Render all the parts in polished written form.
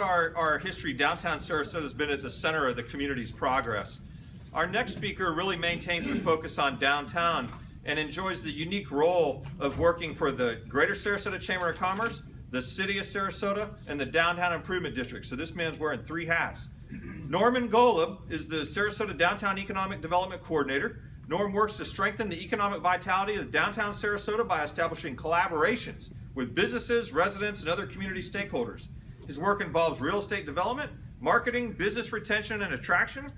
our history, downtown Sarasota has been at the center of the community's progress. Our next speaker really maintains a focus on downtown and enjoys the unique role of working for the Greater Sarasota Chamber of Commerce, the City of Sarasota, and the Downtown Improvement District. So this man's wearing 3 hats. Norman Gollub is the Sarasota Downtown Economic Development Coordinator. Norm works to strengthen the economic vitality of downtown Sarasota by establishing collaborations with businesses, residents, and other community stakeholders. His work involves real estate development, marketing, business retention and attraction,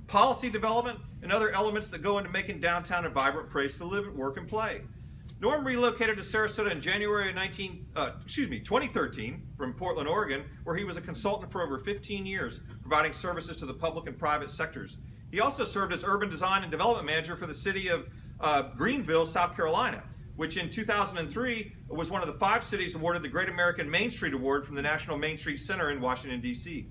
policy development, and other elements that go into making downtown a vibrant place to live, work, and play. Norm relocated to Sarasota in January of 2013 from Portland, Oregon, where he was a consultant for over 15 years, providing services to the public and private sectors. He also served as urban design and development manager for the city of Greenville, South Carolina, which in 2003 was one of the 5 cities awarded the Great American Main Street Award from the National Main Street Center in Washington, D.C.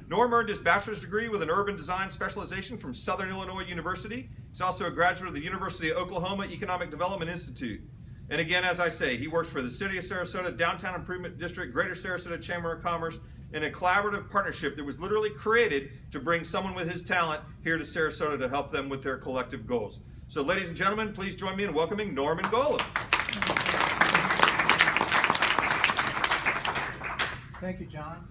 Norm earned his bachelor's degree with an urban design specialization from Southern Illinois University. He's also a graduate of the University of Oklahoma Economic Development Institute. And again, as I say, he works for the City of Sarasota, Downtown Improvement District, Greater Sarasota Chamber of Commerce, in a collaborative partnership that was literally created to bring someone with his talent here to Sarasota to help them with their collective goals. So ladies and gentlemen, please join me in welcoming Norman Gollub. Thank you, John.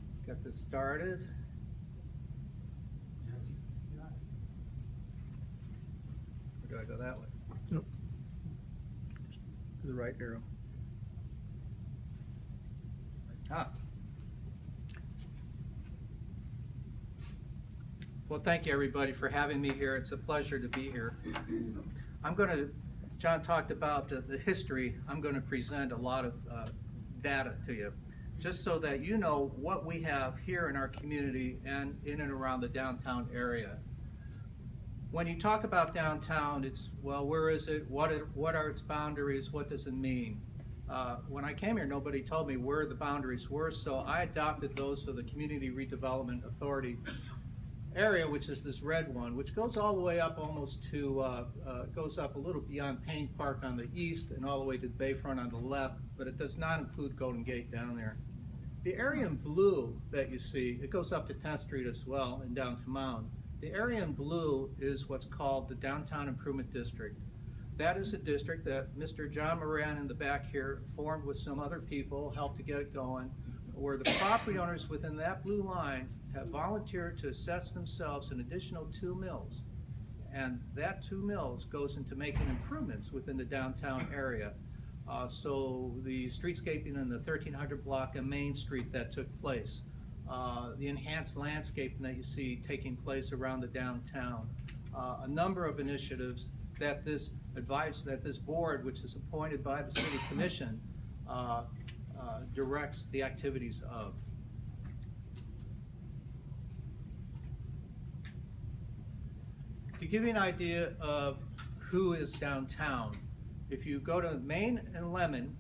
Let's get this started. Or do I go that way? Nope. To the right arrow. Ah. Well, thank you everybody for having me here. It's a pleasure to be here. John talked about the history. I'm going to present a lot of data to you, just so that you know what we have here in our community and in and around the downtown area. When you talk about downtown, it's, well, where is it? What are its boundaries? What does it mean? When I came here, nobody told me where the boundaries were, so I adopted those of the Community Redevelopment Authority area, which is this red one, which goes all the way up almost to, goes up a little beyond Payne Park on the east and all the way to the Bayfront on the left, but it does not include Golden Gate down there. The area in blue that you see, it goes up to 10th Street as well and down to Mound. The area in blue is what's called the Downtown Improvement District. That is a district that Mr. John Moran in the back here formed with some other people, helped to get it going, where the property owners within that blue line have volunteered to assess themselves an additional 2 mills. And that 2 mills goes into making improvements within the downtown area. So the streetscaping in the 1300 block of Main Street that took place, the enhanced landscaping that you see taking place around the downtown, a number of initiatives that this board, which is appointed by the City Commission, directs the activities of. To give you an idea of who is downtown, if you go to Main and Lemon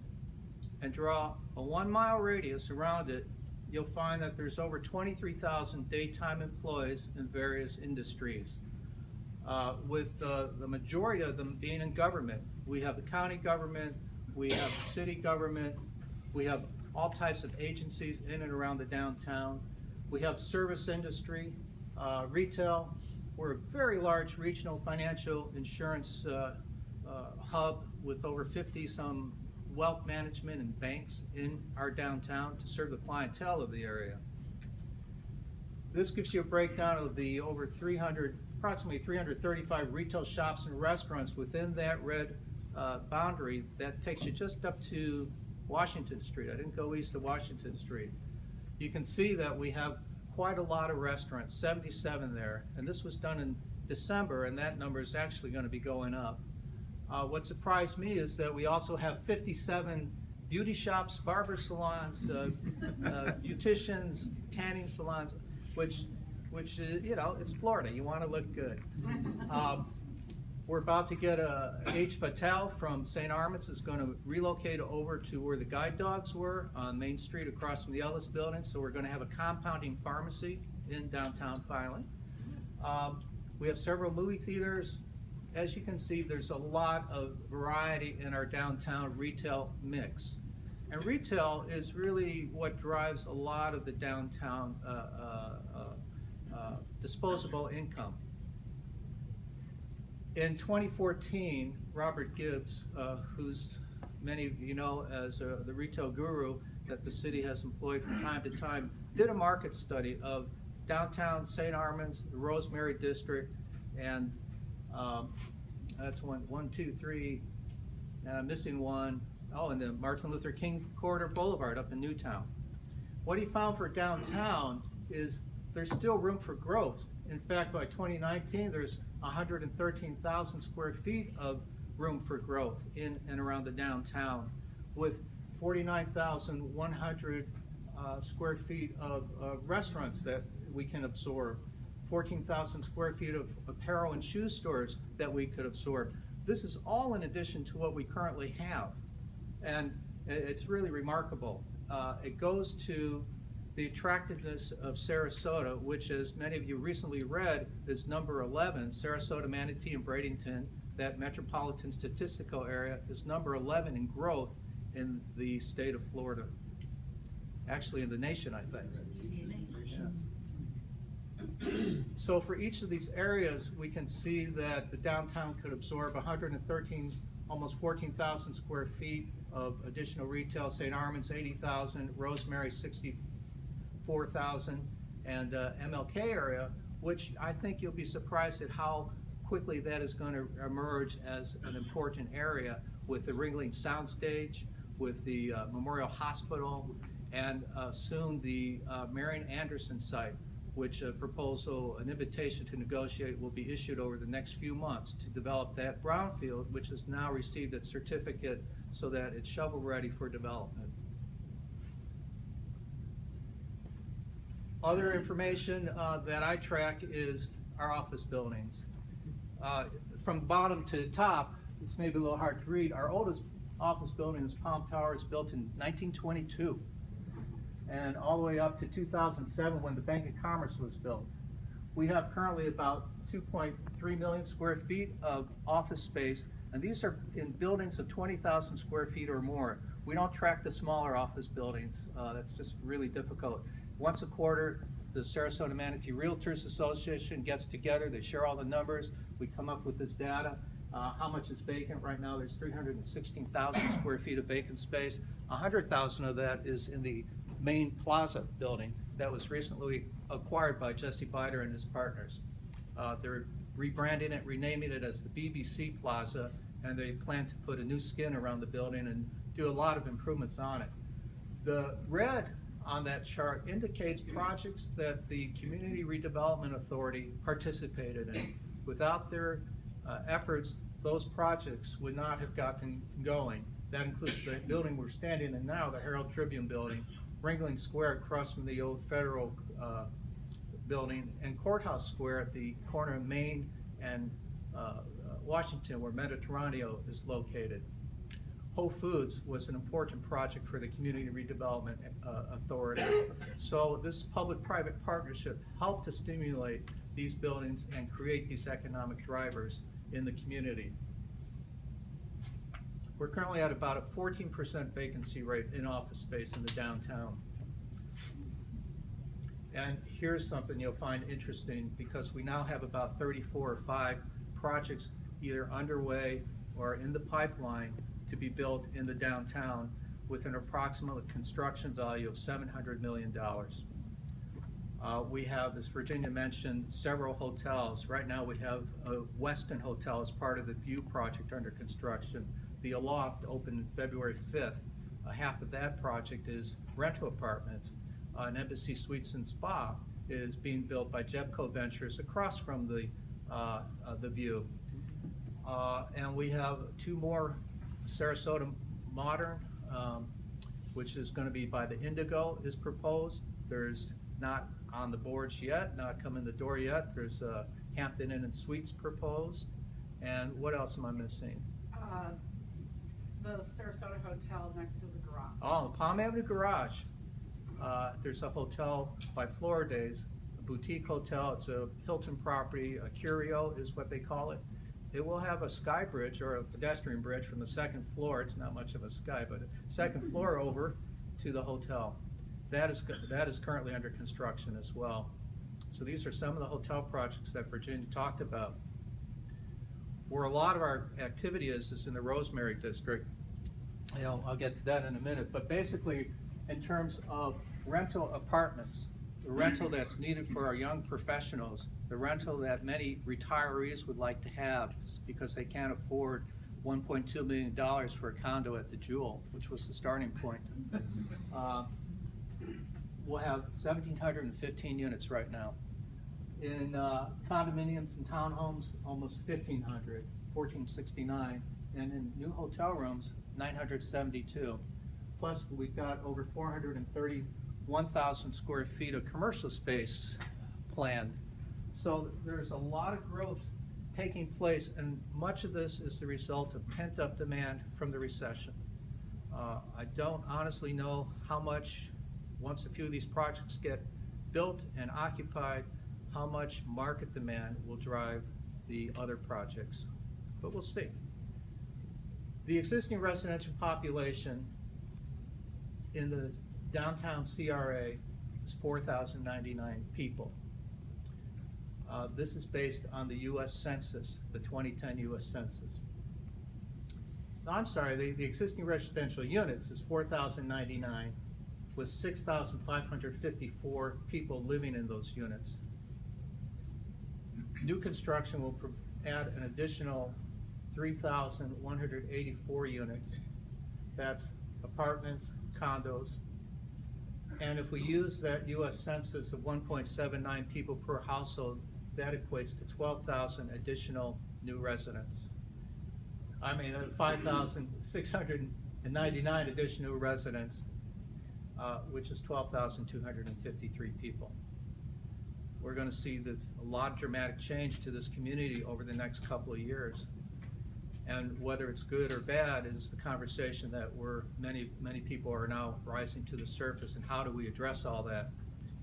and draw a 1-mile radius around it, you'll find that there's over 23,000 daytime employees in various industries, with the majority of them being in government. We have the county government, we have the city government, we have all types of agencies in and around the downtown. We have service industry, retail. We're a very large regional financial insurance hub with over 50-some wealth management and banks in our downtown to serve the clientele of the area. This gives you a breakdown of the over approximately 335 retail shops and restaurants within that red boundary. That takes you just up to Washington Street. I didn't go east of Washington Street. You can see that we have quite a lot of restaurants, 77 there, and this was done in December, and that number is actually going to be going up. What surprised me is that we also have 57 beauty shops, barber salons, beauticians, tanning salons, which you know, it's Florida. You want to look good. We're about to get H. Patel from St. Armand's is going to relocate over to where the guide dogs were on Main Street across from the Ellis Building. So we're going to have a compounding pharmacy in downtown finally. We have several movie theaters as you can see, there's a lot of variety in our downtown retail mix. And retail is really what drives a lot of the downtown disposable income. In 2014, Robert Gibbs, who's many of you know as the retail guru that the city has employed from time to time, did a market study of downtown St. Armand's, the Rosemary District, and that's one, two, three, and I'm missing one. Oh, and the Martin Luther King Corridor Boulevard up in Newtown. What he found for downtown is there's still room for growth. In fact, by 2019, there's 113,000 square feet of room for growth in and around the downtown, with 49,100 square feet of restaurants that we can absorb, 14,000 square feet of apparel and shoe stores that we could absorb. This is all in addition to what we currently have. And it's really remarkable. It goes to the attractiveness of Sarasota, which, as many of you recently read, is number 11. Sarasota, Manatee, and Bradenton, that metropolitan statistical area, is number 11 in growth in the state of Florida. Actually, in the nation, I think. Yeah. So for each of these areas, we can see that the downtown could absorb 113, almost 14,000 square feet of additional retail. St. Armand's 80,000, Rosemary 64,000, and MLK area, which I think you'll be surprised at how quickly that is going to emerge as an important area, with the Ringling Soundstage, with the Memorial Hospital, and soon the Marian Anderson site, which an invitation to negotiate will be issued over the next few months to develop that brownfield, which has now received its certificate so that it's shovel ready for development. Other information that I track is our office buildings. From bottom to top, it's maybe a little hard to read. Our oldest office building is Palm Towers, built in 1922. And all the way up to 2007 when the Bank of Commerce was built. We have currently about 2.3 million square feet of office space, and these are in buildings of 20,000 square feet or more. We don't track the smaller office buildings. That's just really difficult. Once a quarter, the Sarasota Manatee Realtors Association gets together, they share all the numbers, we come up with this data. How much is vacant right now? There's 316,000 square feet of vacant space. 100,000 of that is in the main plaza building that was recently acquired by Jesse Bider and his partners. They're rebranding it, renaming it as the BBC Plaza, and they plan to put a new skin around the building and do a lot of improvements on it. The red on that chart indicates projects that the Community Redevelopment Authority participated in. Without their efforts, those projects would not have gotten going. That includes the building we're standing in now, the Herald Tribune building, Ringling Square across from the old federal building, and Courthouse Square at the corner of Main and Washington, where Mediterraneo is located. Whole Foods was an important project for the Community Redevelopment Authority. So this public-private partnership helped to stimulate these buildings and create these economic drivers in the community. We're currently at about a 14% vacancy rate in office space in the downtown. And here's something you'll find interesting, because we now have about 34 or 5 projects either underway or in the pipeline to be built in the downtown with an approximate construction value of $700 million. We have, as Virginia mentioned, several hotels. Right now we have a Westin Hotel as part of the View project under construction. The Aloft opened February 5th. Half of that project is rental apartments. An Embassy Suites and Spa is being built by Jebco Ventures across from the View. And we have 2 more Sarasota Modern, which is going to be by the Indigo, is proposed. There's not on the boards yet, not come in the door yet. There's Hampton Inn and Suites proposed. And what else am I missing? The Sarasota Hotel next to the garage. Oh, the Palm Avenue Garage. There's a hotel by Floridays, a boutique hotel. It's a Hilton property. A Curio is what they call it. it will have a sky bridge or a pedestrian bridge from the second floor. It's not much of a sky, but a second floor over to the hotel. That is currently under construction as well. So these are some of the hotel projects that Virginia talked about. Where a lot of our activity is in the Rosemary district. You know, I'll get to that in a minute, but basically in terms of rental apartments, the rental that's needed for our young professionals, the rental that many retirees would like to have because they can't afford $1.2 million for a condo at the Jewel, which was the starting point. We'll have 1,715 units right now. In condominiums and townhomes, almost 1,500, 1,469, and in new hotel rooms, 972. Plus, we've got over 431,000 square feet of commercial space planned. So there's a lot of growth taking place, and much of this is the result of pent-up demand from the recession. I don't honestly know how much, once a few of these projects get built and occupied, how much market demand will drive the other projects, but we'll see. The existing residential population in the downtown CRA is 4,099 people. This is based on the US Census, the 2010 US Census. No, I'm sorry, the existing residential units is 4,099 with 6,554 people living in those units. New construction will add an additional 3,184 units. That's apartments, condos. And if we use that US Census of 1.79 people per household, that equates to 12,000 additional new residents. 5,699 additional residents, which is 12,253 people. We're going to see a lot of dramatic change to this community over the next couple of years. And whether it's good or bad is the conversation that many people are now rising to the surface, and how do we address all that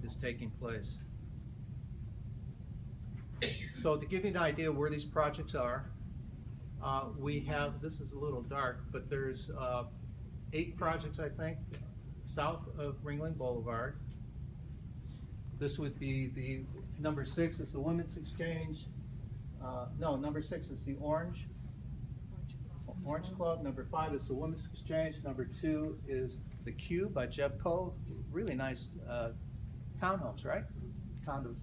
is taking place. So to give you an idea where these projects are, we have, this is a little dark, but there's 8 projects, I think, south of Ringling Boulevard. This would be the, number 6 is the Women's Exchange. No, number 6 is the Orange Club. Number 5 is the Women's Exchange. Number 2 is the Q by Jeb Cole. Really nice townhomes, right? Condos.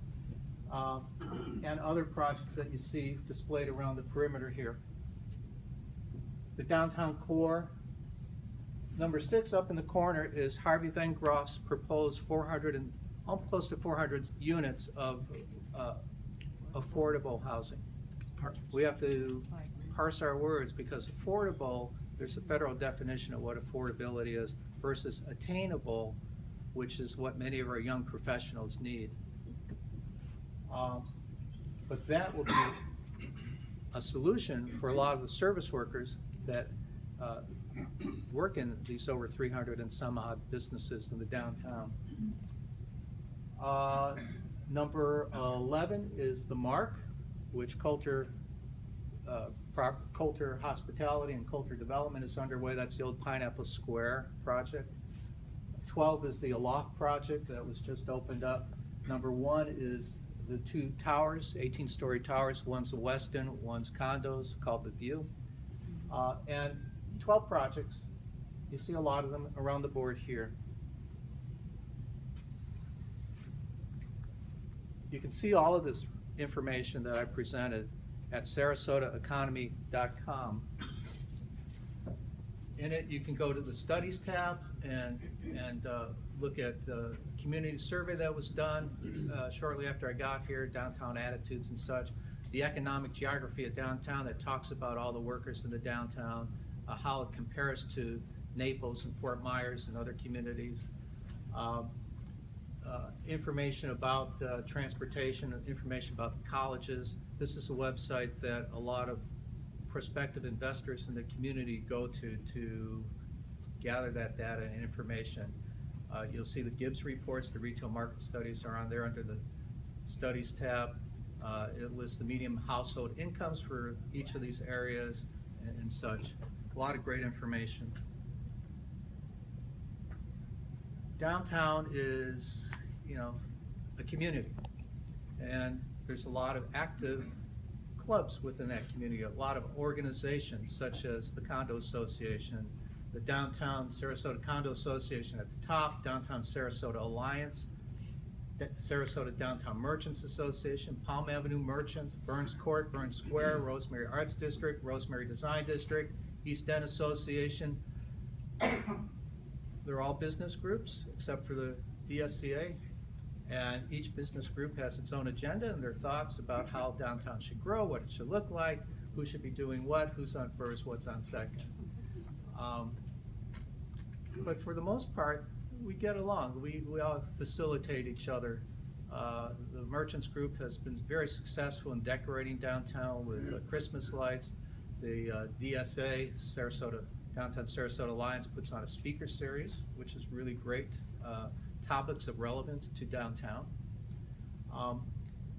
And other projects that you see displayed around the perimeter here. The downtown core. Number 6 up in the corner is Harvey Van Groff's proposed 400 and close to 400 units of affordable housing. We have to parse our words, because affordable, there's a federal definition of what affordability is, versus attainable, which is what many of our young professionals need. But that will be a solution for a lot of the service workers that work in these over 300 and some odd businesses in the downtown. Number 11 is the Mark, which Coulter Hospitality and Coulter Development is underway. That's the old Pineapple Square project. 12 is the Aloft project that was just opened up. Number 1 is the 2 towers, 18-story towers. One's a Westin, one's condos, called The View. And 12 projects. You see a lot of them around the board here. You can see all of this information that I presented at sarasotaeconomy.com. In it, you can go to the Studies tab and look at the community survey that was done shortly after I got here, downtown attitudes and such. The economic geography of downtown that talks about all the workers in the downtown, how it compares to Naples and Fort Myers and other communities. Information about transportation, information about the colleges. This is a website that a lot of prospective investors in the community go to gather that data and information. You'll see the Gibbs reports, the retail market studies are on there under the Studies tab. It lists the median household incomes for each of these areas and such. A lot of great information. Downtown is, a community, and there's a lot of active clubs within that community, a lot of organizations such as the Condo Association, the Downtown Sarasota Condo Association at the top, Downtown Sarasota Alliance, Sarasota Downtown Merchants Association, Palm Avenue Merchants, Burns Court, Burns Square, Rosemary Arts District, Rosemary Design District, East End Association. They're all business groups except for the DSCA, and each business group has its own agenda and their thoughts about how downtown should grow, what it should look like, who should be doing what, who's on first, what's on second. But for the most part, we get along. We all facilitate each other. The Merchants Group has been very successful in decorating downtown with Christmas lights. The DSA, Downtown Sarasota Alliance, puts on a speaker series, which is really great. Topics of relevance to downtown.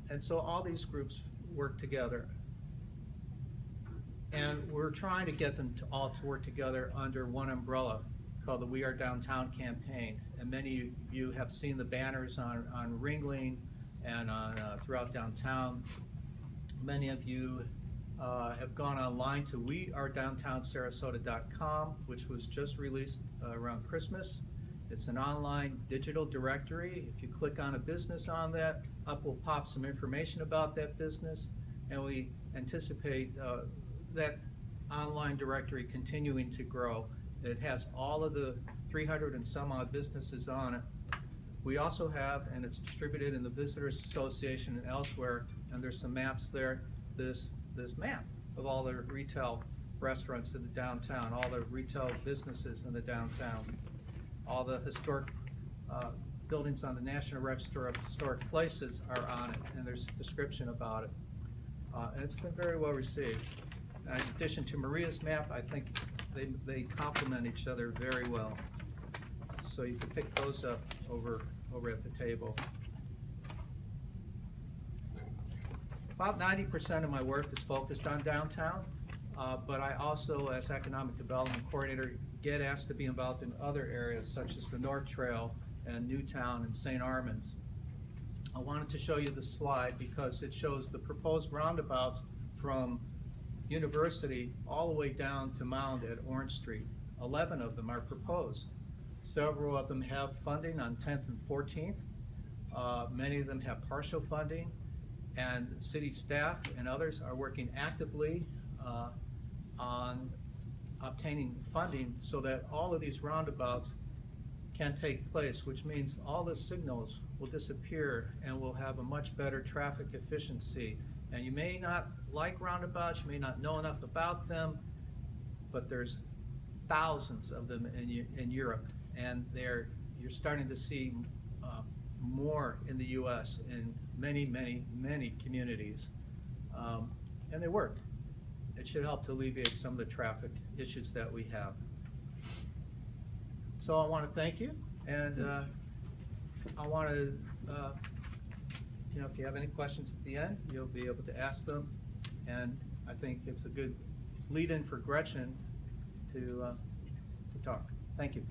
And so all these groups work together. And we're trying to get them all to work together under one umbrella called the We Are Downtown campaign. And many of you have seen the banners on Ringling and on throughout downtown. Many of you have gone online to wearedowntownsarasota.com, which was just released around Christmas. It's an online digital directory. If you click on a business on that, up will pop some information about that business, and we anticipate that online directory continuing to grow. It has all of the 300 and some odd businesses on it. We also have, and it's distributed in the Visitors Association and elsewhere, and there's some maps there, this map of all the retail restaurants in the downtown, all the retail businesses in the downtown, all the historic buildings on the National Register of Historic Places are on it, and there's a description about it. And it's been very well received. In addition to Maria's map, I think they complement each other very well. So you can pick those up over at the table. About 90% of my work is focused on downtown, but I also, as Economic Development Coordinator, get asked to be involved in other areas such as the North Trail and Newtown and St. Armands. I wanted to show you the slide because it shows the proposed roundabouts from University all the way down to Mound at Orange Street. 11 of them are proposed. Several of them have funding on 10th and 14th. Many of them have partial funding, and city staff and others are working actively on obtaining funding so that all of these roundabouts can take place, which means all the signals will disappear and we'll have a much better traffic efficiency. And you may not like roundabouts, you may not know enough about them, but there's thousands of them in Europe, and you're starting to see more in the U.S. in many, many, many communities, and they work. It should help to alleviate some of the traffic issues that we have. So I want to thank you, and I want to, if you have any questions at the end, you'll be able to ask them, and I think it's a good lead-in for Gretchen to talk. Thank you.